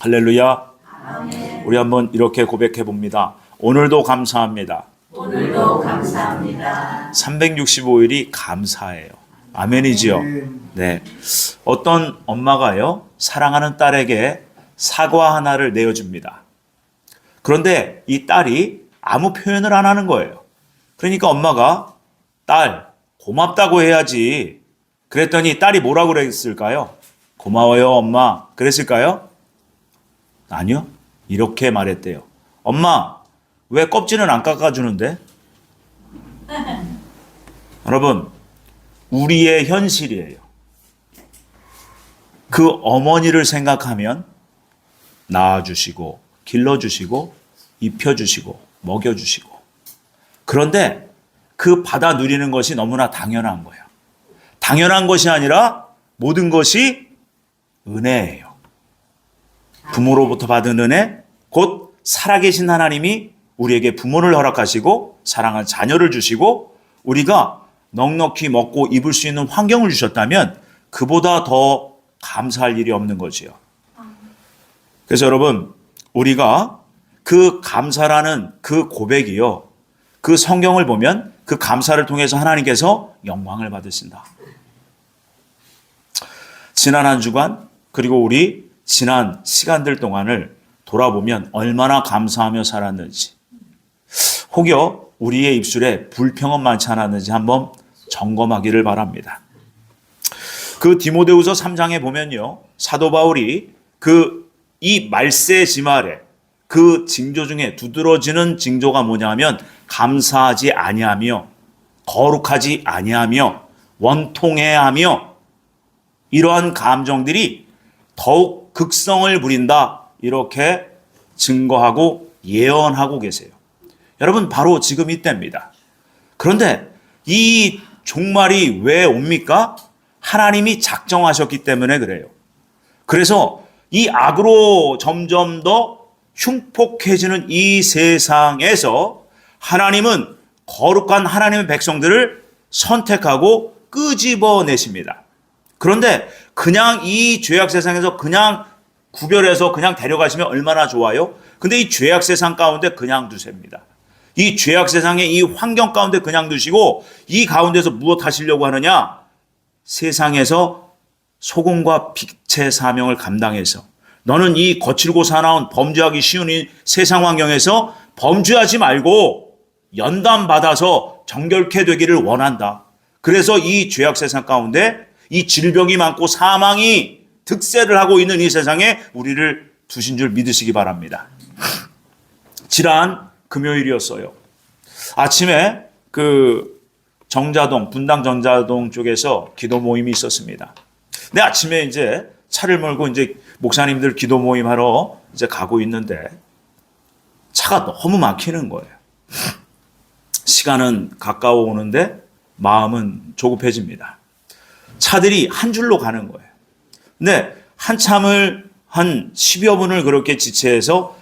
할렐루야. 아멘. 우리 한번 이렇게 고백해 봅니다. 오늘도 감사합니다. 오늘도 감사합니다. 365일이 감사해요. 아멘이지요. 네. 어떤 엄마가요, 사랑하는 딸에게 사과 하나를 내어줍니다. 그런데 이 딸이 아무 표현을 안 하는 거예요. 그러니까 엄마가 딸, 고맙다고 해야지. 그랬더니 딸이 뭐라고 그랬을까요? 고마워요, 엄마. 그랬을까요? 아니요. 이렇게 말했대요. 엄마, 왜 껍질은 안 깎아주는데? 여러분, 우리의 현실이에요. 그 어머니를 생각하면 낳아주시고, 길러주시고, 입혀주시고, 먹여주시고. 그런데 그 받아 누리는 것이 너무나 당연한 거예요. 당연한 것이 아니라 모든 것이 은혜예요. 부모로부터 받은 은혜, 곧 살아계신 하나님이 우리에게 부모를 허락하시고 사랑하는 자녀를 주시고 우리가 넉넉히 먹고 입을 수 있는 환경을 주셨다면 그보다 더 감사할 일이 없는 거지요. 그래서 여러분, 우리가 그 감사라는 그 고백이요, 그 성경을 보면 그 감사를 통해서 하나님께서 영광을 받으신다. 지난 한 주간 그리고 우리 지난 시간들 동안을 돌아보면 얼마나 감사하며 살았는지, 혹여 우리의 입술에 불평은 많지 않았는지 한번 점검하기를 바랍니다. 그 디모데후서 3장에 보면요, 사도 바울이 이 말세 지말에 그 징조 중에 두드러지는 징조가 뭐냐 하면 감사하지 아니하며 거룩하지 아니하며 원통해하며 이러한 감정들이 더욱 극성을 부린다, 이렇게 증거하고 예언하고 계세요. 여러분, 바로 지금 이때입니다. 그런데 이 종말이 왜 옵니까? 하나님이 작정하셨기 때문에 그래요. 그래서 이 악으로 점점 더 흉폭해지는 이 세상에서 하나님은 거룩한 하나님의 백성들을 선택하고 끄집어내십니다. 그런데 그냥 이 죄악 세상에서 그냥 구별해서 그냥 데려가시면 얼마나 좋아요? 근데 이 죄악 세상 가운데 그냥 두십니다. 이 죄악 세상의 이 환경 가운데 그냥 두시고 이 가운데서 무엇 하시려고 하느냐? 세상에서 소금과 빛의 사명을 감당해서 너는 이 거칠고 사나운 범죄하기 쉬운 이 세상 환경에서 범죄하지 말고 연단받아서 정결케 되기를 원한다. 그래서 이 죄악 세상 가운데 이 질병이 많고 사망이 득세를 하고 있는 이 세상에 우리를 두신 줄 믿으시기 바랍니다. 지난 금요일이었어요. 아침에 분당 정자동 쪽에서 기도 모임이 있었습니다. 근데 아침에 이제 차를 몰고 이제 목사님들 기도 모임 하러 이제 가고 있는데 차가 너무 막히는 거예요. 시간은 가까워 오는데 마음은 조급해집니다. 차들이 한 줄로 가는 거예요. 근데 한참을 한 10여 분을 그렇게 지체해서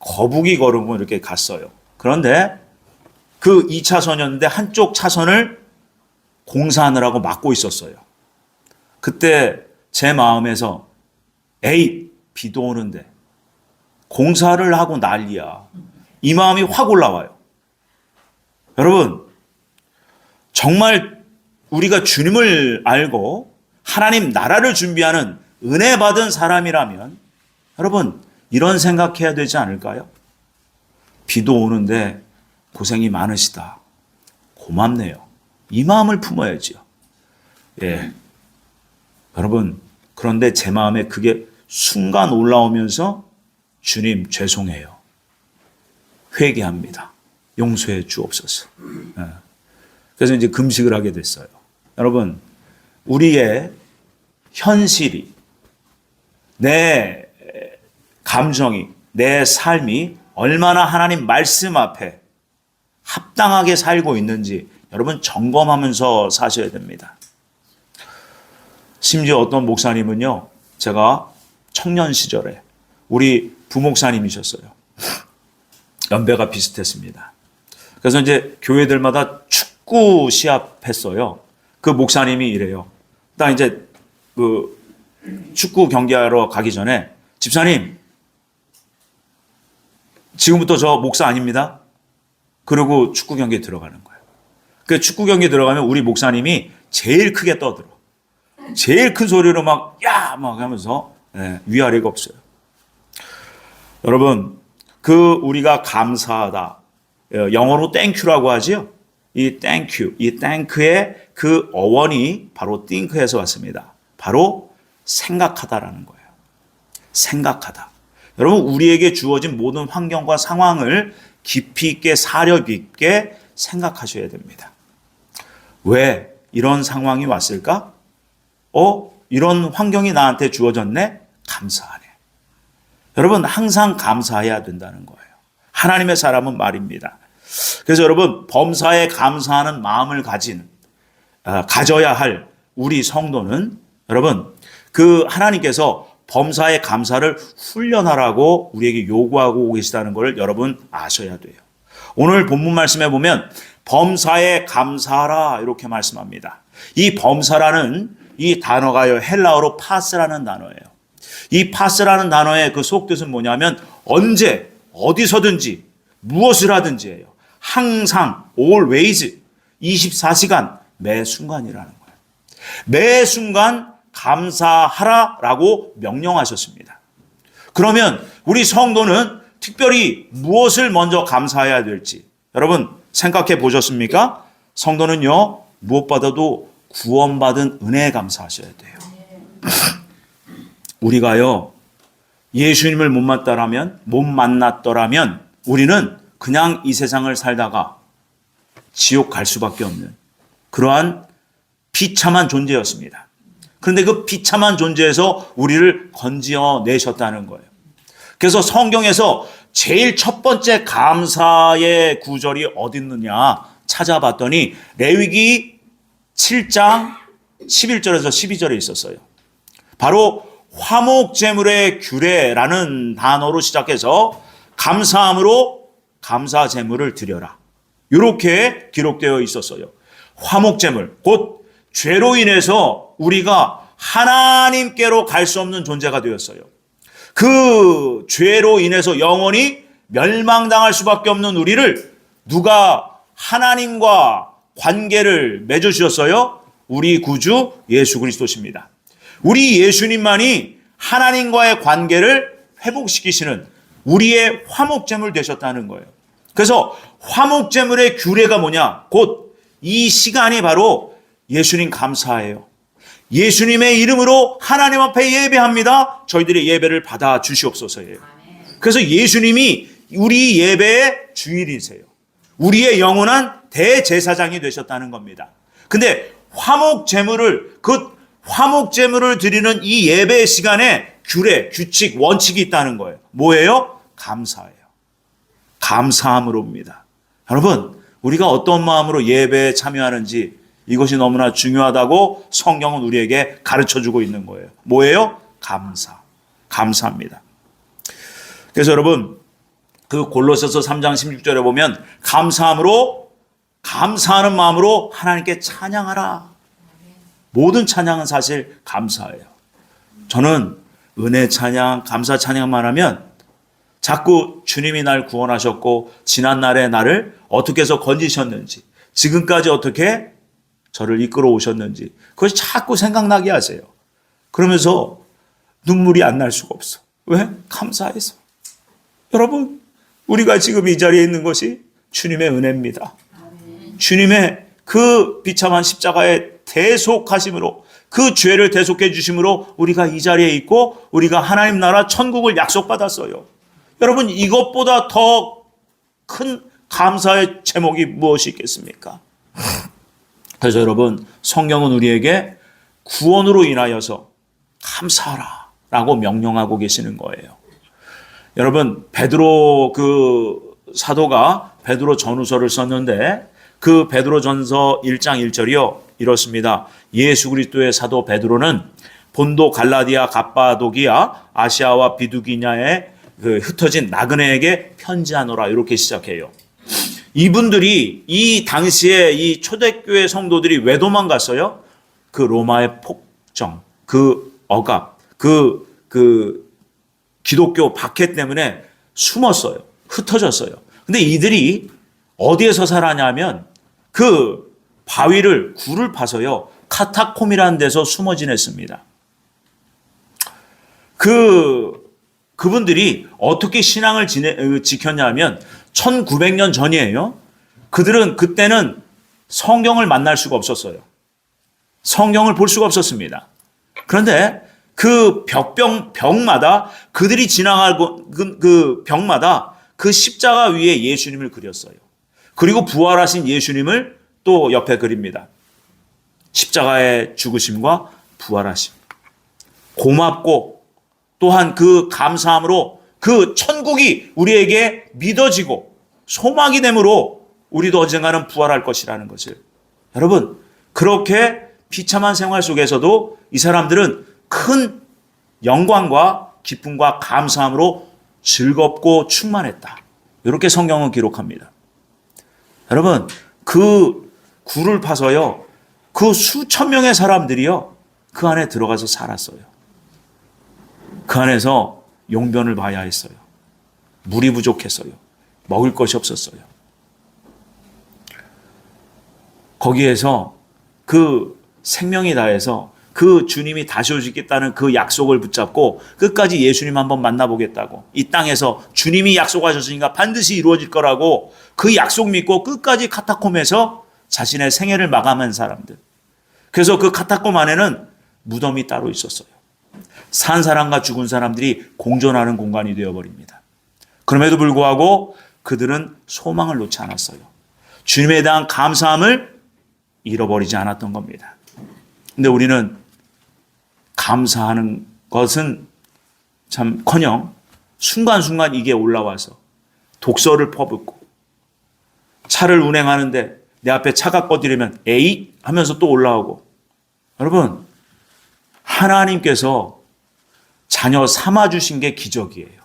거북이 걸음으로 이렇게 갔어요. 그런데 그 2차선이었는데 한쪽 차선을 공사하느라고 막고 있었어요. 그때 제 마음에서 에이, 비도 오는데 공사를 하고 난리야. 이 마음이 확 올라와요. 여러분, 정말 우리가 주님을 알고 하나님 나라를 준비하는 은혜 받은 사람이라면 여러분, 이런 생각해야 되지 않을까요? 비도 오는데 고생이 많으시다. 고맙네요. 이 마음을 품어야지요. 예. 여러분, 그런데 제 마음에 그게 순간 올라오면서 주님 죄송해요. 회개합니다. 용서해 주옵소서. 예. 그래서 이제 금식을 하게 됐어요. 여러분, 우리의 현실이, 내 감정이, 내 삶이 얼마나 하나님 말씀 앞에 합당하게 살고 있는지 여러분 점검하면서 사셔야 됩니다. 심지어 어떤 목사님은요, 제가 청년 시절에 우리 부목사님이셨어요. 연배가 비슷했습니다. 그래서 이제 교회들마다 축구 시합했어요. 그 목사님이 이래요. 딱 이제 그 축구 경기하러 가기 전에 집사님, 지금부터 저 목사 아닙니다. 그리고 축구 경기에 들어가는 거예요. 그 축구 경기에 들어가면 우리 목사님이 제일 크게 떠들어. 제일 큰 소리로 막, 야! 막 하면서, 위아래가 없어요. 여러분, 우리가 감사하다. 영어로 땡큐라고 하지요. 이 땡큐, 이 땡크의 그 어원이 바로 think에서 왔습니다. 바로 생각하다라는 거예요. 생각하다. 여러분, 우리에게 주어진 모든 환경과 상황을 깊이 있게 사려 깊게 생각하셔야 됩니다. 왜 이런 상황이 왔을까? 이런 환경이 나한테 주어졌네? 감사하네. 여러분, 항상 감사해야 된다는 거예요. 하나님의 사람은 말입니다. 그래서 여러분, 범사에 감사하는 마음을 가져야 할 우리 성도는 여러분, 하나님께서 범사에 감사를 훈련하라고 우리에게 요구하고 계시다는 것을 여러분 아셔야 돼요. 오늘 본문 말씀에 보면 범사에 감사하라 이렇게 말씀합니다. 이 범사라는 이 단어가요, 헬라어로 파스라는 단어예요. 이 파스라는 단어의 그 속뜻은 뭐냐면 언제 어디서든지 무엇을 하든지예요. 항상 always 24시간 매 순간이라는 거예요. 매 순간 감사하라라고 명령하셨습니다. 그러면 우리 성도는 특별히 무엇을 먼저 감사해야 될지 여러분 생각해 보셨습니까? 성도는요 무엇보다도 구원받은 은혜에 감사하셔야 돼요. 우리가요 예수님을 못 만났더라면 우리는 그냥 이 세상을 살다가 지옥 갈 수밖에 없는 그러한 비참한 존재였습니다. 그런데 그 비참한 존재에서 우리를 건져내셨다는 거예요. 그래서 성경에서 제일 첫 번째 감사의 구절이 어디 있느냐 찾아봤더니 레위기 7장 11절에서 12절에 있었어요. 바로 화목제물의 규례라는 단어로 시작해서 감사함으로 감사제물을 드려라. 이렇게 기록되어 있었어요. 화목제물, 곧 죄로 인해서 우리가 하나님께로 갈 수 없는 존재가 되었어요. 그 죄로 인해서 영원히 멸망당할 수밖에 없는 우리를 누가 하나님과 관계를 맺어주셨어요? 우리 구주 예수 그리스도십니다. 우리 예수님만이 하나님과의 관계를 회복시키시는 우리의 화목제물 되셨다는 거예요. 그래서 화목제물의 규례가 뭐냐? 곧 이 시간이 바로 예수님 감사해요. 예수님의 이름으로 하나님 앞에 예배합니다. 저희들의 예배를 받아 주시옵소서예요. 그래서 예수님이 우리 예배의 주일이세요. 우리의 영원한 대제사장이 되셨다는 겁니다. 근데 화목제물을 드리는 이 예배 시간에 규례, 규칙, 원칙이 있다는 거예요. 뭐예요? 감사예요. 감사함으로입니다. 여러분, 우리가 어떤 마음으로 예배에 참여하는지 이것이 너무나 중요하다고 성경은 우리에게 가르쳐주고 있는 거예요. 뭐예요? 감사. 감사합니다. 그래서 여러분, 그 골로새서 3장 16절에 보면 감사하는 마음으로 하나님께 찬양하라. 모든 찬양은 사실 감사예요. 저는 은혜 찬양, 감사 찬양만 하면 자꾸 주님이 날 구원하셨고 지난날에 나를 어떻게 해서 건지셨는지 지금까지 어떻게 저를 이끌어 오셨는지 그것이 자꾸 생각나게 하세요. 그러면서 눈물이 안 날 수가 없어. 왜? 감사해서. 여러분, 우리가 지금 이 자리에 있는 것이 주님의 은혜입니다. 주님의 그 비참한 십자가의 대속하심으로 그 죄를 대속해 주심으로 우리가 이 자리에 있고 우리가 하나님 나라 천국을 약속받았어요. 여러분, 이것보다 더 큰 감사의 제목이 무엇이 있겠습니까? 그래서 여러분, 성경은 우리에게 구원으로 인하여서 감사하라 라고 명령하고 계시는 거예요. 여러분, 베드로 사도가 베드로 전후서를 썼는데 그 베드로 전서 1장 1절이요 이렇습니다. 예수 그리스도의 사도 베드로는 본도 갈라디아 갑바도기아 아시아와 비두기냐에 흩어진 나그네에게 편지하노라 이렇게 시작해요. 이분들이 이 당시에 이 초대교회 성도들이 왜 도망갔어요? 그 로마의 폭정, 그 억압, 그 기독교 박해 때문에 숨었어요. 흩어졌어요. 근데 이들이 어디에서 살았냐면 그 바위를 굴을 파서요. 카타콤이라는 데서 숨어 지냈습니다. 그분들이 어떻게 신앙을 지켰냐면 1900년 전이에요. 그들은 그때는 성경을 만날 수가 없었어요. 성경을 볼 수가 없었습니다. 그런데 그 벽마다 그들이 지나가고 그 벽마다 그 십자가 위에 예수님을 그렸어요. 그리고 부활하신 예수님을 또 옆에 그립니다. 십자가의 죽으심과 부활하심. 고맙고 또한 그 감사함으로 그 천국이 우리에게 믿어지고 소망이 되므로 우리도 언젠가는 부활할 것이라는 것을. 여러분, 그렇게 비참한 생활 속에서도 이 사람들은 큰 영광과 기쁨과 감사함으로 즐겁고 충만했다. 이렇게 성경은 기록합니다. 여러분, 그 굴을 파서요, 그 수천 명의 사람들이요, 그 안에 들어가서 살았어요. 그 안에서 용변을 봐야 했어요. 물이 부족했어요. 먹을 것이 없었어요. 거기에서 그 생명이 다해서 그 주님이 다시 오시겠다는 그 약속을 붙잡고 끝까지 예수님 한번 만나보겠다고, 이 땅에서 주님이 약속하셨으니까 반드시 이루어질 거라고 그 약속 믿고 끝까지 카타콤에서 자신의 생애를 마감한 사람들. 그래서 그 카타콤 안에는 무덤이 따로 있었어요. 산 사람과 죽은 사람들이 공존하는 공간이 되어버립니다. 그럼에도 불구하고 그들은 소망을 놓지 않았어요. 주님에 대한 감사함을 잃어버리지 않았던 겁니다. 근데 우리는 감사하는 것은 참커녕 순간순간 이게 올라와서 독서를 퍼붓고 차를 운행하는데 내 앞에 차가 꺼지려면 에이 하면서 또 올라오고. 여러분, 하나님께서 자녀 삼아주신 게 기적이에요.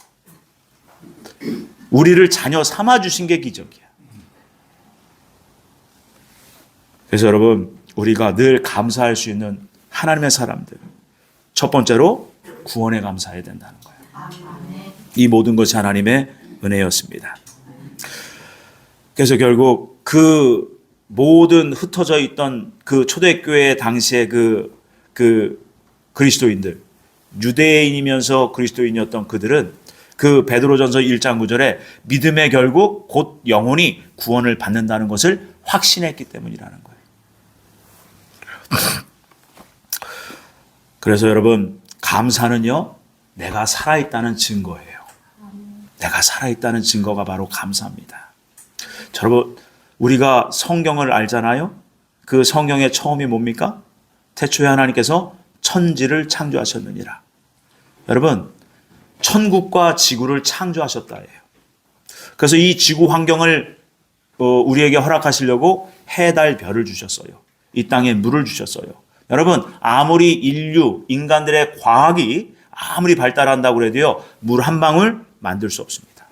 우리를 자녀 삼아주신 게 기적이야. 그래서 여러분, 우리가 늘 감사할 수 있는 하나님의 사람들. 첫 번째로 구원에 감사해야 된다는 거예요. 이 모든 것이 하나님의 은혜였습니다. 그래서 결국 그 모든 흩어져 있던 그 초대교회 당시의 그 그리스도인들, 유대인이면서 그리스도인이었던 그들은 그 베드로전서 1장 9절에 믿음의 결국 곧 영혼이 구원을 받는다는 것을 확신했기 때문이라는 거예요. 그래서 여러분, 감사는요, 내가 살아있다는 증거예요. 내가 살아있다는 증거가 바로 감사입니다. 여러분, 우리가 성경을 알잖아요. 그 성경의 처음이 뭡니까? 태초에 하나님께서 천지를 창조하셨느니라. 여러분, 천국과 지구를 창조하셨다예요. 그래서 이 지구 환경을 우리에게 허락하시려고 해, 달, 별을 주셨어요. 이 땅에 물을 주셨어요. 여러분, 아무리 인간들의 과학이 아무리 발달한다고 해도요, 물 한 방울 만들 수 없습니다.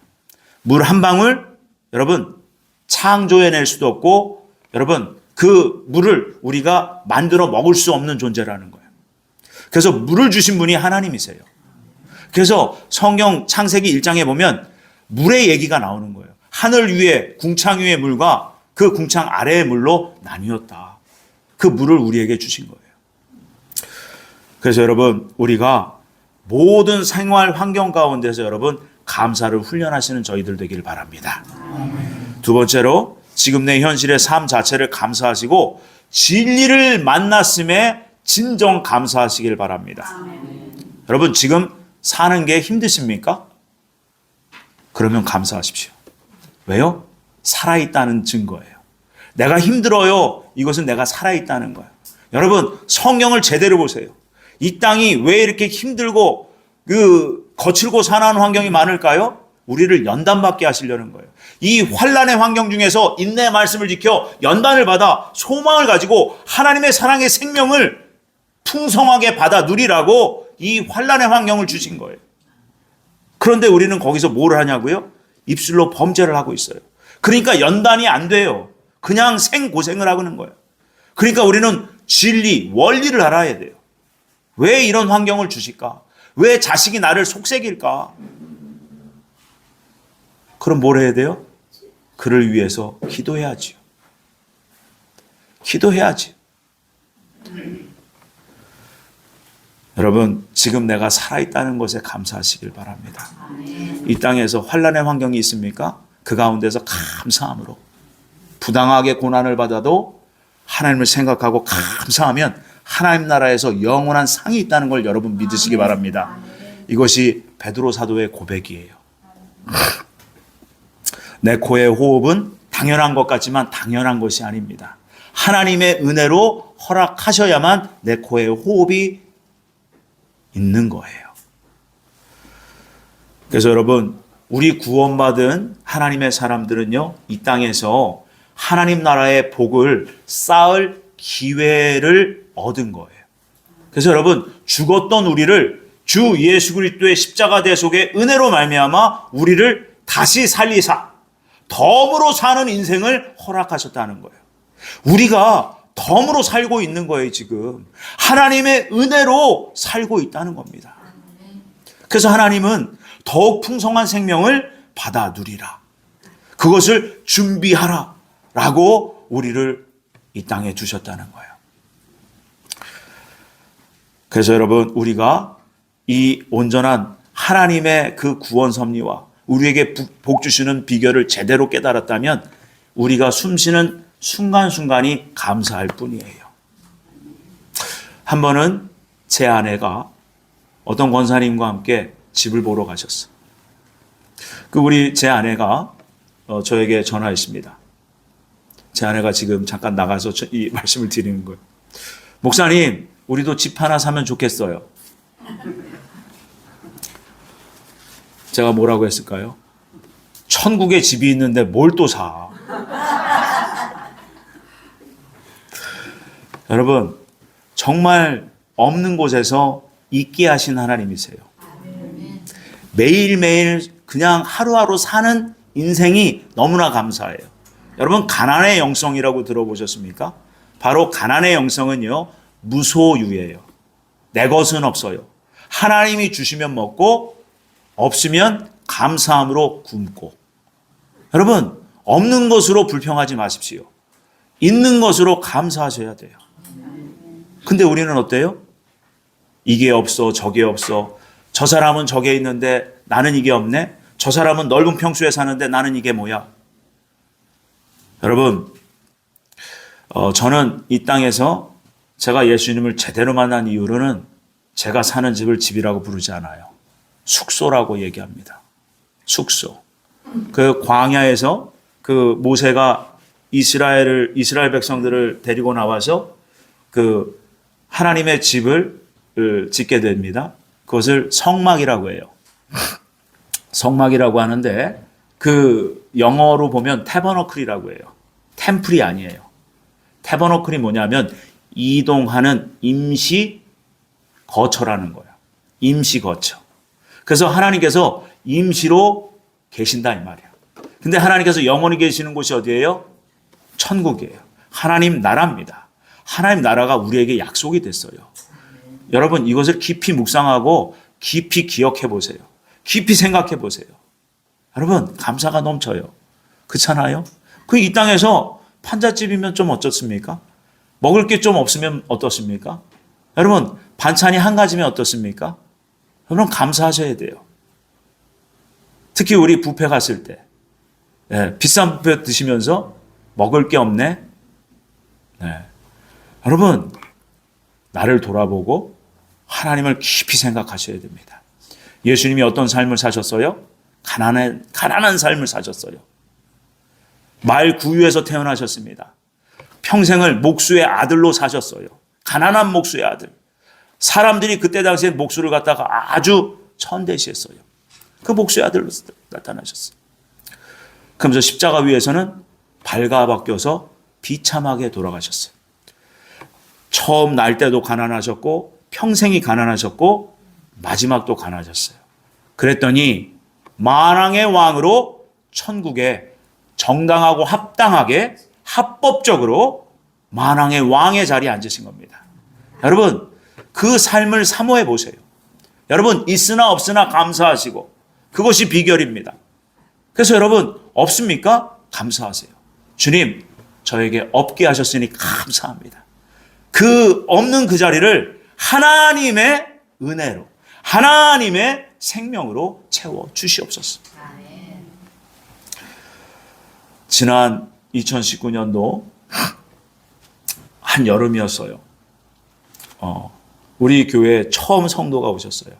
물 한 방울, 여러분, 창조해낼 수도 없고, 여러분, 그 물을 우리가 만들어 먹을 수 없는 존재라는 거예요. 그래서 물을 주신 분이 하나님이세요. 그래서 성경 창세기 1장에 보면 물의 얘기가 나오는 거예요. 하늘 위에, 궁창 위의 물과 그 궁창 아래의 물로 나뉘었다. 그 물을 우리에게 주신 거예요. 그래서 여러분, 우리가 모든 생활 환경 가운데서 여러분, 감사를 훈련하시는 저희들 되기를 바랍니다. 두 번째로, 지금 내 현실의 삶 자체를 감사하시고 진리를 만났음에 진정 감사하시길 바랍니다. 여러분, 지금 사는 게 힘드십니까? 그러면 감사하십시오. 왜요? 살아있다는 증거예요. 내가 힘들어요. 이것은 내가 살아있다는 거예요. 여러분, 성경을 제대로 보세요. 이 땅이 왜 이렇게 힘들고 거칠고 사나운 환경이 많을까요? 우리를 연단받게 하시려는 거예요. 이 환난의 환경 중에서 인내의 말씀을 지켜 연단을 받아 소망을 가지고 하나님의 사랑의 생명을 풍성하게 받아 누리라고 이 환난의 환경을 주신 거예요. 그런데 우리는 거기서 뭘 하냐고요? 입술로 범죄를 하고 있어요. 그러니까 연단이 안 돼요. 그냥 생고생을 하는 거예요. 그러니까 우리는 진리, 원리를 알아야 돼요. 왜 이런 환경을 주실까? 왜 자식이 나를 속삭일까? 그럼 뭘 해야 돼요? 그를 위해서 기도해야지요. 기도해야지. 여러분, 지금 내가 살아있다는 것에 감사하시길 바랍니다. 이 땅에서 환난의 환경이 있습니까? 그 가운데서 감사함으로 부당하게 고난을 받아도 하나님을 생각하고 감사하면 하나님 나라에서 영원한 상이 있다는 걸 여러분 믿으시기 바랍니다. 이것이 베드로 사도의 고백이에요. 내 코의 호흡은 당연한 것 같지만 당연한 것이 아닙니다. 하나님의 은혜로 허락하셔야만 내 코에 호흡이 있는 거예요. 그래서 여러분, 우리 구원받은 하나님의 사람들은요, 이 땅에서 하나님 나라의 복을 쌓을 기회를 얻은 거예요. 그래서 여러분, 죽었던 우리를 주 예수 그리스도의 십자가 대속의 은혜로 말미암아 우리를 다시 살리사 덤으로 사는 인생을 허락하셨다는 거예요. 우리가 덤으로 살고 있는 거예요, 지금. 하나님의 은혜로 살고 있다는 겁니다. 그래서 하나님은 더욱 풍성한 생명을 받아 누리라. 그것을 준비하라. 라고 우리를 이 땅에 두셨다는 거예요. 그래서 여러분, 우리가 이 온전한 하나님의 그 구원 섭리와 우리에게 복 주시는 비결을 제대로 깨달았다면 우리가 숨쉬는 순간순간이 감사할 뿐이에요. 한 번은 제 아내가 어떤 권사님과 함께 집을 보러 가셨어요. 우리 제 아내가 저에게 전화했습니다. 제 아내가 지금 잠깐 나가서 이 말씀을 드리는 거예요. 목사님, 우리도 집 하나 사면 좋겠어요. 제가 뭐라고 했을까요? 천국에 집이 있는데 뭘 또 사? 여러분, 정말 없는 곳에서 있게 하신 하나님이세요. 매일매일 그냥 하루하루 사는 인생이 너무나 감사해요. 여러분, 가난의 영성이라고 들어보셨습니까? 바로 가난의 영성은요, 무소유예요. 내 것은 없어요. 하나님이 주시면 먹고 없으면 감사함으로 굶고. 여러분, 없는 것으로 불평하지 마십시오. 있는 것으로 감사하셔야 돼요. 근데 우리는 어때요? 이게 없어, 저게 없어. 저 사람은 저게 있는데 나는 이게 없네. 저 사람은 넓은 평수에 사는데 나는 이게 뭐야? 여러분, 저는 이 땅에서 제가 예수님을 제대로 만난 이후로는 제가 사는 집을 집이라고 부르지 않아요. 숙소라고 얘기합니다. 숙소. 그 광야에서 그 모세가 이스라엘 백성들을 데리고 나와서 그 하나님의 집을 짓게 됩니다. 그것을 성막이라고 해요. 성막이라고 하는데 그 영어로 보면 태버너클이라고 해요. 템플이 아니에요. 태버너클이 뭐냐면 이동하는 임시 거처라는 거예요. 임시 거처. 그래서 하나님께서 임시로 계신다 이 말이야. 근데 하나님께서 영원히 계시는 곳이 어디예요? 천국이에요. 하나님 나라입니다. 하나님 나라가 우리에게 약속이 됐어요. 여러분, 이것을 깊이 묵상하고 깊이 기억해 보세요. 깊이 생각해 보세요. 여러분, 감사가 넘쳐요. 그렇잖아요? 이 땅에서 판잣집이면 좀 어떻습니까? 먹을 게 좀 없으면 어떻습니까? 여러분, 반찬이 한 가지면 어떻습니까? 여러분, 감사하셔야 돼요. 특히 우리 뷔페 갔을 때, 비싼 뷔페 드시면서 먹을 게 없네? 여러분, 나를 돌아보고 하나님을 깊이 생각하셔야 됩니다. 예수님이 어떤 삶을 사셨어요? 가난한 삶을 사셨어요. 말 구유에서 태어나셨습니다. 평생을 목수의 아들로 사셨어요. 가난한 목수의 아들. 사람들이 그때 당시에 목수를 갖다가 아주 천대시했어요. 그 목수의 아들로 나타나셨어요. 그러면서 십자가 위에서는 발가벗겨서 비참하게 돌아가셨어요. 처음 날 때도 가난하셨고 평생이 가난하셨고 마지막도 가난하셨어요. 그랬더니 만왕의 왕으로 천국에 정당하고 합당하게 합법적으로 만왕의 왕의 자리에 앉으신 겁니다. 여러분, 그 삶을 사모해 보세요. 여러분, 있으나 없으나 감사하시고 그것이 비결입니다. 그래서 여러분 없습니까? 감사하세요. 주님, 저에게 없게 하셨으니 감사합니다. 그 없는 그 자리를 하나님의 은혜로, 하나님의 생명으로 채워 주시옵소서. 아멘. 지난 2019년도 한 여름이었어요. 우리 교회에 처음 성도가 오셨어요.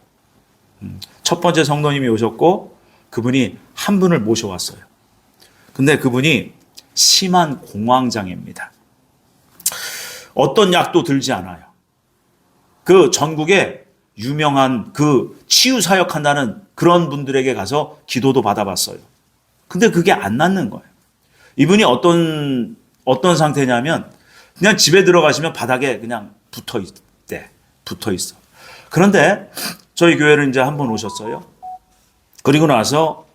첫 번째 성도님이 오셨고 그분이 한 분을 모셔왔어요. 근데 그분이 심한 공황장애입니다. 어떤 약도 들지 않아요. 그 전국에 유명한 그 치유 사역한다는 그런 분들에게 가서 기도도 받아봤어요. 근데 그게 안 낫는 거예요. 이분이 어떤 상태냐면 그냥 집에 들어가시면 바닥에 그냥 붙어 있어. 그런데 저희 교회를 이제 한 번 오셨어요. 그리고 나서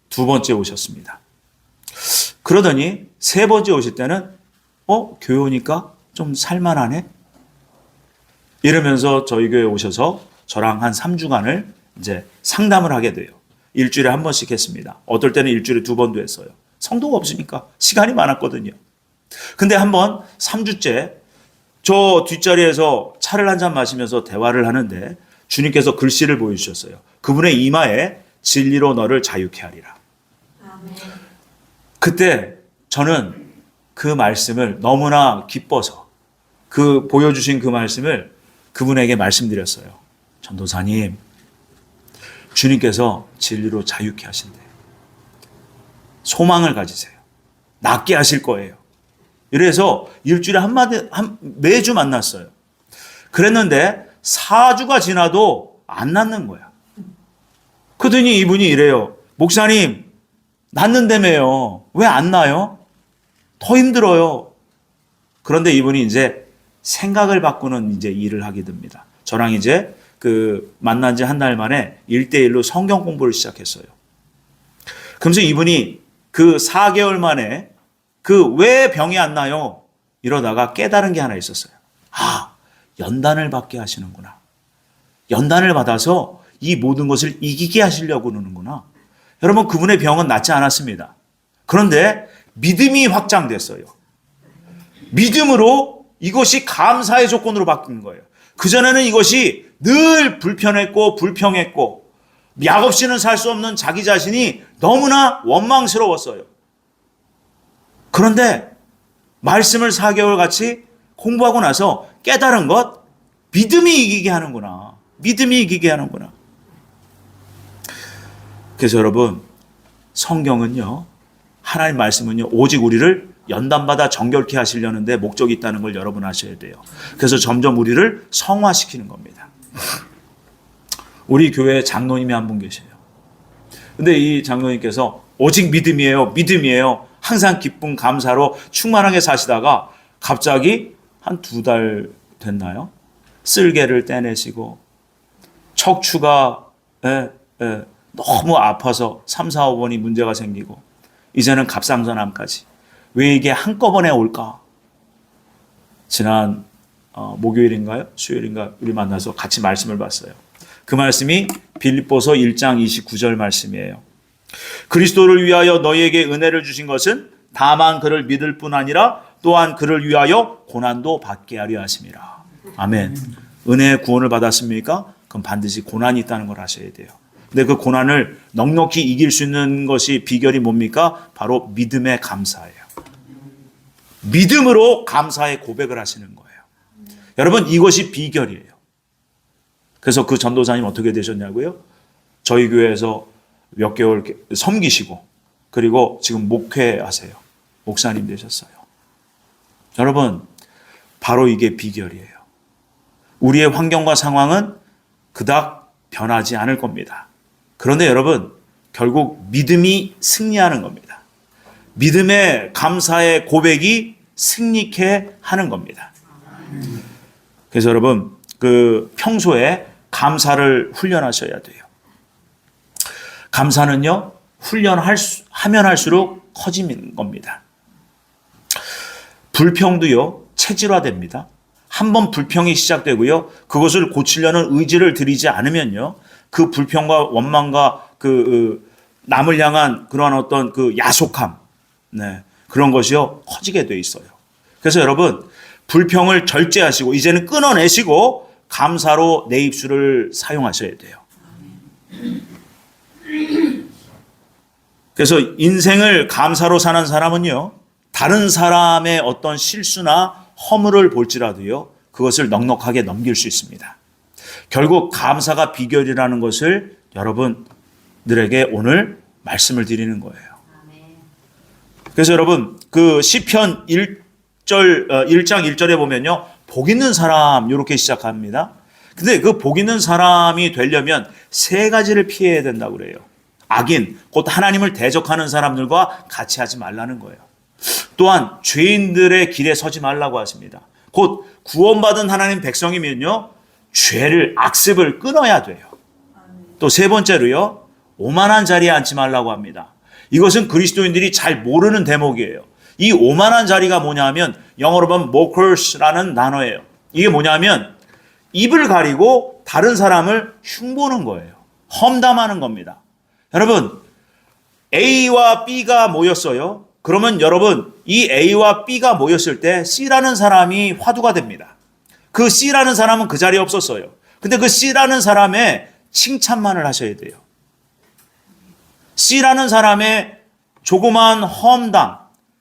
두 번째 오셨습니다. 그러더니 세 번째 오실 때는 교회 오니까 좀 살만하네? 이러면서 저희 교회에 오셔서 저랑 한 3주간을 이제 상담을 하게 돼요. 일주일에 한 번씩 했습니다. 어떨 때는 일주일에 두 번도 했어요. 성도가 없으니까 시간이 많았거든요. 근데 한 번 3주째 저 뒷자리에서 차를 한 잔 마시면서 대화를 하는데 주님께서 글씨를 보여주셨어요. 그분의 이마에 진리로 너를 자유케 하리라. 아멘. 그때 저는 그 말씀을 너무나 기뻐서 그 보여주신 그 말씀을 그분에게 말씀드렸어요. 전도사님, 주님께서 진리로 자유케 하신대. 소망을 가지세요. 낫게 하실 거예요. 이래서 일주일에 매주 만났어요. 그랬는데 4주가 지나도 안 낫는 거야. 그러더니 이분이 이래요. 목사님, 낫는다며요. 왜 안 나요? 더 힘들어요. 그런데 이분이 이제 생각을 바꾸는 이제 일을 하게 됩니다. 저랑 이제 그 만난 지 한 달 만에 1대1로 성경 공부를 시작했어요. 그러면서 이분이 그 4개월 만에 그 왜 병이 안 나요? 이러다가 깨달은 게 하나 있었어요. 연단을 받게 하시는구나. 연단을 받아서 이 모든 것을 이기게 하시려고 그러는구나. 여러분, 그분의 병은 낫지 않았습니다. 그런데 믿음이 확장됐어요. 믿음으로 이것이 감사의 조건으로 바뀐 거예요. 그전에는 이것이 늘 불편했고 불평했고 약 없이는 살 수 없는 자기 자신이 너무나 원망스러웠어요. 그런데 말씀을 4개월 같이 공부하고 나서 깨달은 것, 믿음이 이기게 하는구나. 믿음이 이기게 하는구나. 그래서 여러분, 성경은요, 하나님 말씀은요, 오직 우리를 연단받아 정결케 하시려는데 목적이 있다는 걸 여러분 아셔야 돼요. 그래서 점점 우리를 성화시키는 겁니다. 우리 교회에 장로님이 한 분 계세요. 근데 이 장로님께서 오직 믿음이에요. 믿음이에요. 항상 기쁨, 감사로 충만하게 사시다가 갑자기 한 2달 됐나요? 쓸개를 떼내시고 척추가 너무 아파서 3, 4, 5번이 문제가 생기고 이제는 갑상선암까지. 왜 이게 한꺼번에 올까? 지난 목요일인가요? 수요일인가 우리 만나서 같이 말씀을 봤어요. 그 말씀이 빌립보서 1장 29절 말씀이에요. 그리스도를 위하여 너희에게 은혜를 주신 것은 다만 그를 믿을 뿐 아니라 또한 그를 위하여 고난도 받게 하려 하심이라. 아멘. 은혜의 구원을 받았습니까? 그럼 반드시 고난이 있다는 걸 아셔야 돼요. 근데 그 고난을 넉넉히 이길 수 있는 것이 비결이 뭡니까? 바로 믿음의 감사예요. 믿음으로 감사의 고백을 하시는 거예요. 여러분, 이것이 비결이에요. 그래서 그 전도사님 어떻게 되셨냐고요? 저희 교회에서 몇 개월 섬기시고 그리고 지금 목회하세요. 목사님 되셨어요. 여러분, 바로 이게 비결이에요. 우리의 환경과 상황은 그닥 변하지 않을 겁니다. 그런데 여러분, 결국 믿음이 승리하는 겁니다. 믿음의 감사의 고백이 승리케 하는 겁니다. 그래서 여러분, 그 평소에 감사를 훈련하셔야 돼요. 감사는요, 하면 할수록 커지는 겁니다. 불평도요, 체질화됩니다. 한번 불평이 시작되고요, 그것을 고치려는 의지를 들이지 않으면요, 그 불평과 원망과 그 남을 향한 그러한 어떤 그 야속함, 네, 그런 것이요 커지게 돼 있어요. 그래서 여러분 불평을 절제하시고 이제는 끊어내시고 감사로 내 입술을 사용하셔야 돼요. 그래서 인생을 감사로 사는 사람은요, 다른 사람의 어떤 실수나 허물을 볼지라도요, 그것을 넉넉하게 넘길 수 있습니다. 결국 감사가 비결이라는 것을 여러분들에게 오늘 말씀을 드리는 거예요. 그래서 여러분, 그 시편 1장 1절에 보면요, 복 있는 사람 이렇게 시작합니다. 근데 그 복 있는 사람이 되려면 세 가지를 피해야 된다고 그래요. 악인, 곧 하나님을 대적하는 사람들과 같이 하지 말라는 거예요. 또한 죄인들의 길에 서지 말라고 하십니다. 곧 구원받은 하나님 백성이면요, 죄를, 악습을 끊어야 돼요. 또 세 번째로요, 오만한 자리에 앉지 말라고 합니다. 이것은 그리스도인들이 잘 모르는 대목이에요. 이 오만한 자리가 뭐냐 하면 영어로 보면 mokers라는 단어예요. 이게 뭐냐 하면 입을 가리고 다른 사람을 흉보는 거예요. 험담하는 겁니다. 여러분, A와 B가 모였어요. 그러면 여러분, 이 A와 B가 모였을 때 C라는 사람이 화두가 됩니다. 그 C라는 사람은 그 자리에 없었어요. 근데 그 C라는 사람의 칭찬만을 하셔야 돼요. C라는 사람의 조그만 험담,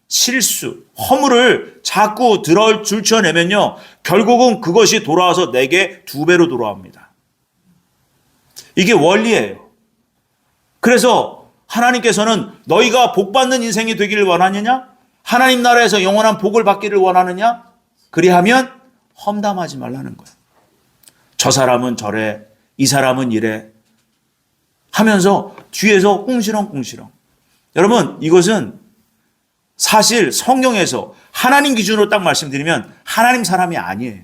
실수, 허물을 자꾸 들춰내면요, 결국은 그것이 돌아와서 내게 2배로 돌아옵니다. 이게 원리예요. 그래서 하나님께서는 너희가 복받는 인생이 되기를 원하느냐? 하나님 나라에서 영원한 복을 받기를 원하느냐? 그리하면 험담하지 말라는 거예요. 저 사람은 저래, 이 사람은 이래 하면서 뒤에서 꿍시렁꿍시렁. 여러분, 이것은 사실 성경에서 하나님 기준으로 딱 말씀드리면 하나님 사람이 아니에요.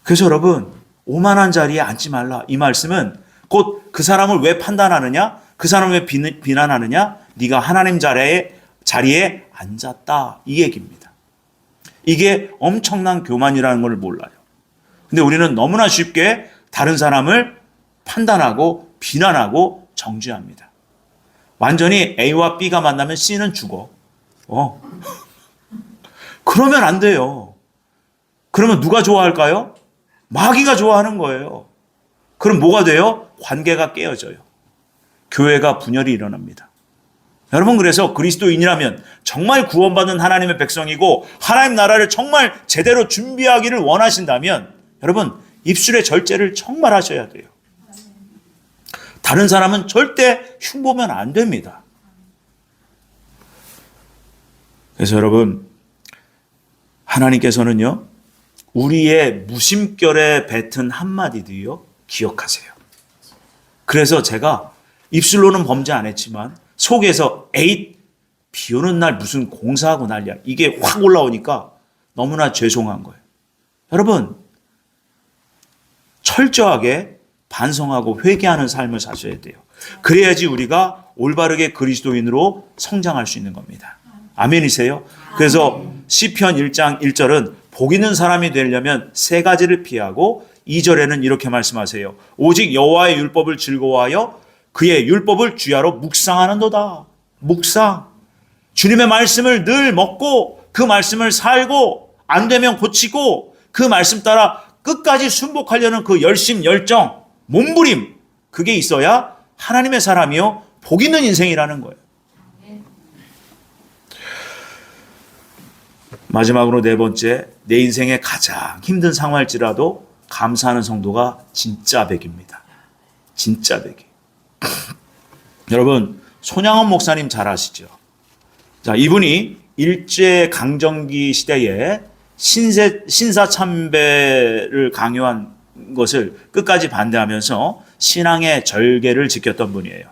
그래서 여러분, 오만한 자리에 앉지 말라. 이 말씀은 곧 그 사람을 왜 판단하느냐? 그 사람을 왜 비난하느냐? 네가 하나님 자리에 앉았다. 이 얘기입니다. 이게 엄청난 교만이라는 걸 몰라요. 근데 우리는 너무나 쉽게 다른 사람을 판단하고 비난하고 정죄합니다. 완전히 A와 B가 만나면 C는 죽어. 그러면 안 돼요. 그러면 누가 좋아할까요? 마귀가 좋아하는 거예요. 그럼 뭐가 돼요? 관계가 깨어져요. 교회가 분열이 일어납니다. 여러분, 그래서 그리스도인이라면 정말 구원받은 하나님의 백성이고 하나님 나라를 정말 제대로 준비하기를 원하신다면 여러분, 입술의 절제를 정말 하셔야 돼요. 다른 사람은 절대 흉보면 안 됩니다. 그래서 여러분, 하나님께서는요, 우리의 무심결에 뱉은 한마디도요, 기억하세요. 그래서 제가 입술로는 범죄 안 했지만 속에서 에잇, 비 오는 날 무슨 공사하고 난리야. 이게 확 올라오니까 너무나 죄송한 거예요. 여러분, 철저하게 반성하고 회개하는 삶을 사셔야 돼요. 그래야지 우리가 올바르게 그리스도인으로 성장할 수 있는 겁니다. 아멘이세요? 그래서 시편 1장 1절은 복 있는 사람이 되려면 세 가지를 피하고 2절에는 이렇게 말씀하세요. 오직 여호와의 율법을 즐거워하여 그의 율법을 주야로 묵상하는도다. 묵상. 주님의 말씀을 늘 먹고 그 말씀을 살고 안 되면 고치고 그 말씀 따라 끝까지 순복하려는 그 열심, 열정, 몸부림, 그게 있어야 하나님의 사람이요 복 있는 인생이라는 거예요. 마지막으로 네 번째, 내 인생의 가장 힘든 상황일지라도 감사하는 성도가 진짜 백입니다. 진짜 백이. 여러분, 손양원 목사님 잘 아시죠? 자, 이분이 일제 강점기 시대에 신사참배를 강요한 것을 끝까지 반대하면서 신앙의 절개를 지켰던 분이에요.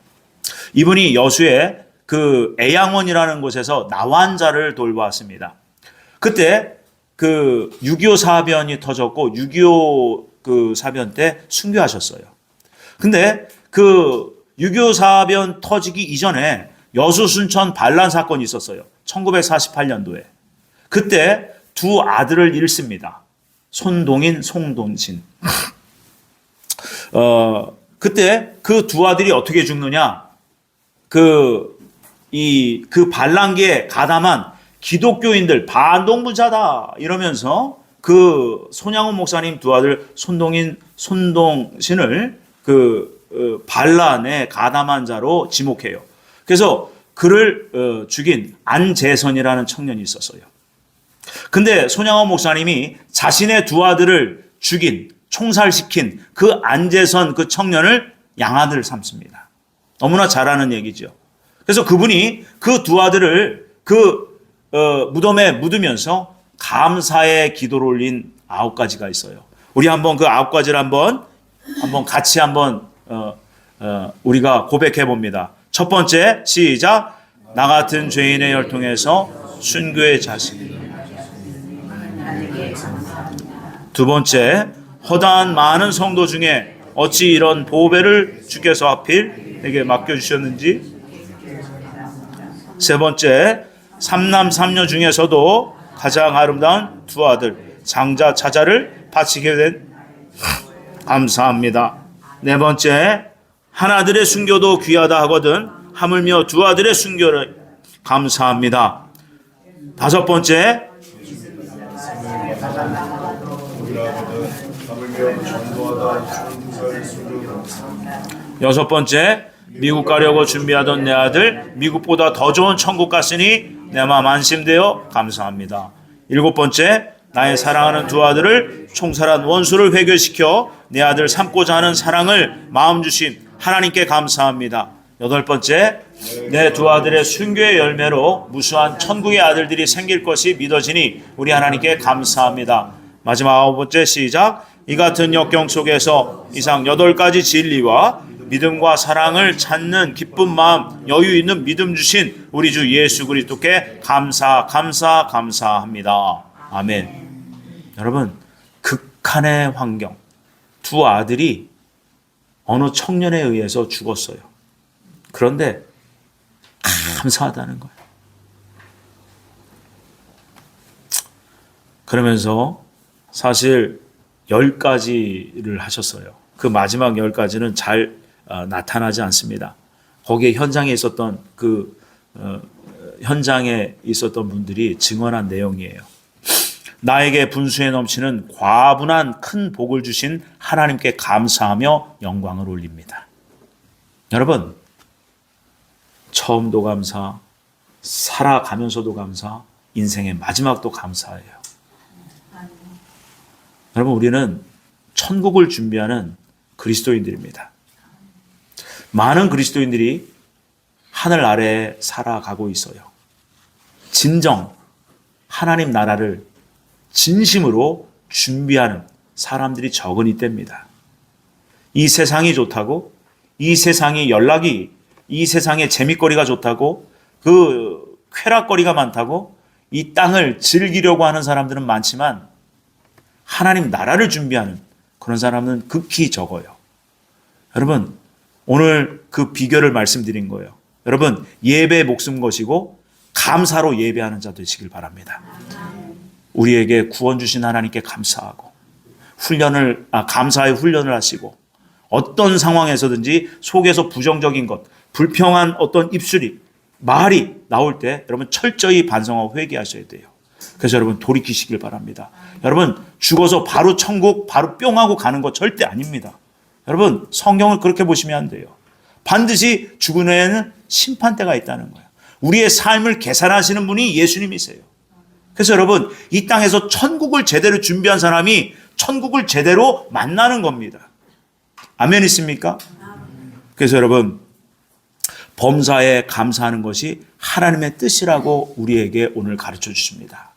이분이 여수의 그 애양원이라는 곳에서 나환자를 돌보았습니다. 그때 그 6.25 사변이 터졌고 6.25 그 사변 때 순교하셨어요. 근데 그 6.25 사변 터지기 이전에 여수 순천 반란 사건이 있었어요. 1948년도에. 그때 두 아들을 잃습니다. 손동인, 송동진. 그때 그 두 아들이 어떻게 죽느냐? 그 반란기에 가담한 기독교인들 반동부자다 이러면서 그 손양원 목사님 두 아들 손동신을 반란에 가담한 자로 지목해요. 그래서 그를 죽인 안재선이라는 청년이 있었어요. 근데 손양원 목사님이 자신의 두 아들을 죽인, 총살시킨 그 안재선 그 청년을 양아들 삼습니다. 너무나 잘 아는 얘기죠. 그래서 그분이 그 두 아들을 무덤에 묻으면서 감사의 기도를 올린 9가지가 있어요. 우리 한번 그 9가지를 한번 같이 우리가 고백해 봅니다. 첫 번째, 시작. 나 같은 죄인의 혈통에서 순교의 자식. 두 번째, 허다한 많은 성도 중에 어찌 이런 보배를 주께서 하필 내게 맡겨주셨는지. 세 번째, 삼남삼녀 중에서도 가장 아름다운 두 아들 장자 차자를 바치게 된 감사합니다. 네 번째, 하나들의 순교도 귀하다 하거든 하물며 두 아들의 순교를 감사합니다. 다섯 번째, 여섯 번째, 미국 가려고 준비하던 내 아들 미국보다 더 좋은 천국 갔으니 내 마음 안심되어 감사합니다. 일곱 번째, 나의 사랑하는 두 아들을 총살한 원수를 회개시켜 내 아들 삼고자 하는 사랑을 마음 주신 하나님께 감사합니다. 여덟 번째, 내 두 아들의 순교의 열매로 무수한 천국의 아들들이 생길 것이 믿어지니 우리 하나님께 감사합니다. 마지막 아홉 번째, 시작. 이 같은 역경 속에서 이상 8가지 진리와 믿음과 사랑을 찾는 기쁜 마음, 여유 있는 믿음 주신 우리 주 예수 그리스도께 감사합니다. 아멘. 여러분, 극한의 환경, 두 아들이 어느 청년에 의해서 죽었어요. 그런데 감사하다는 거예요. 그러면서 사실 10가지를 하셨어요. 그 마지막 10가지는 잘 나타나지 않습니다. 거기에 현장에 있었던 현장에 있었던 분들이 증언한 내용이에요. 나에게 분수에 넘치는 과분한 큰 복을 주신 하나님께 감사하며 영광을 올립니다. 여러분, 처음도 감사, 살아가면서도 감사, 인생의 마지막도 감사해요. 여러분, 우리는 천국을 준비하는 그리스도인들입니다. 많은 그리스도인들이 하늘 아래에 살아가고 있어요. 진정 하나님 나라를 진심으로 준비하는 사람들이 적은 이때입니다. 이 세상이 좋다고, 이 세상이 이 세상의 재미거리가 좋다고, 그 쾌락거리가 많다고 이 땅을 즐기려고 하는 사람들은 많지만 하나님 나라를 준비하는 그런 사람은 극히 적어요. 여러분, 오늘 그 비결을 말씀드린 거예요. 여러분, 예배 목숨 것이고 감사로 예배하는 자 되시길 바랍니다. 우리에게 구원 주신 하나님께 감사하고 감사의 훈련을 하시고 어떤 상황에서든지 속에서 부정적인 것, 불평한 어떤 말이 나올 때 여러분 철저히 반성하고 회개하셔야 돼요. 그래서 여러분 돌이키시길 바랍니다. 여러분, 죽어서 바로 천국 바로 뿅 하고 가는 거 절대 아닙니다. 여러분, 성경을 그렇게 보시면 안 돼요. 반드시 죽은 후에는 심판대가 있다는 거예요. 우리의 삶을 계산하시는 분이 예수님이세요. 그래서 여러분, 이 땅에서 천국을 제대로 준비한 사람이 천국을 제대로 만나는 겁니다. 아멘 있습니까? 그래서 여러분, 범사에 감사하는 것이 하나님의 뜻이라고 우리에게 오늘 가르쳐 주십니다.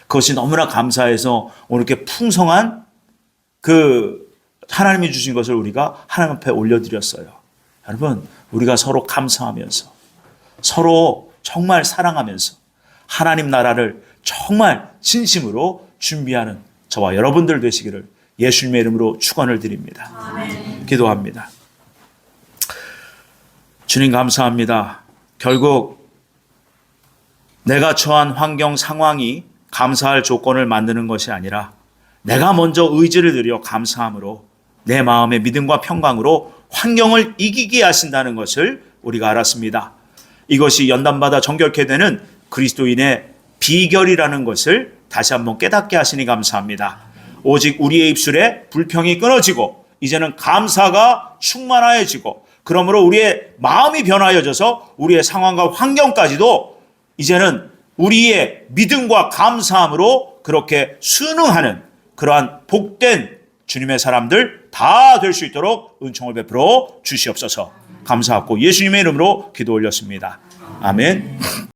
그것이 너무나 감사해서 오늘 이렇게 풍성한 하나님이 주신 것을 우리가 하나님 앞에 올려드렸어요. 여러분, 우리가 서로 감사하면서 서로 정말 사랑하면서 하나님 나라를 정말 진심으로 준비하는 저와 여러분들 되시기를 예수님의 이름으로 축원을 드립니다. 아멘. 기도합니다. 주님 감사합니다. 결국 내가 처한 환경 상황이 감사할 조건을 만드는 것이 아니라 내가 먼저 의지를 들여 감사함으로 내 마음의 믿음과 평강으로 환경을 이기게 하신다는 것을 우리가 알았습니다. 이것이 연단받아 정결케 되는 그리스도인의 비결이라는 것을 다시 한번 깨닫게 하시니 감사합니다. 오직 우리의 입술에 불평이 끊어지고 이제는 감사가 충만하여지고 그러므로 우리의 마음이 변화해져서 우리의 상황과 환경까지도 이제는 우리의 믿음과 감사함으로 그렇게 순응하는 그러한 복된 주님의 사람들 다 될 수 있도록 은총을 베풀어 주시옵소서. 감사하고 예수님의 이름으로 기도 올렸습니다. 아멘.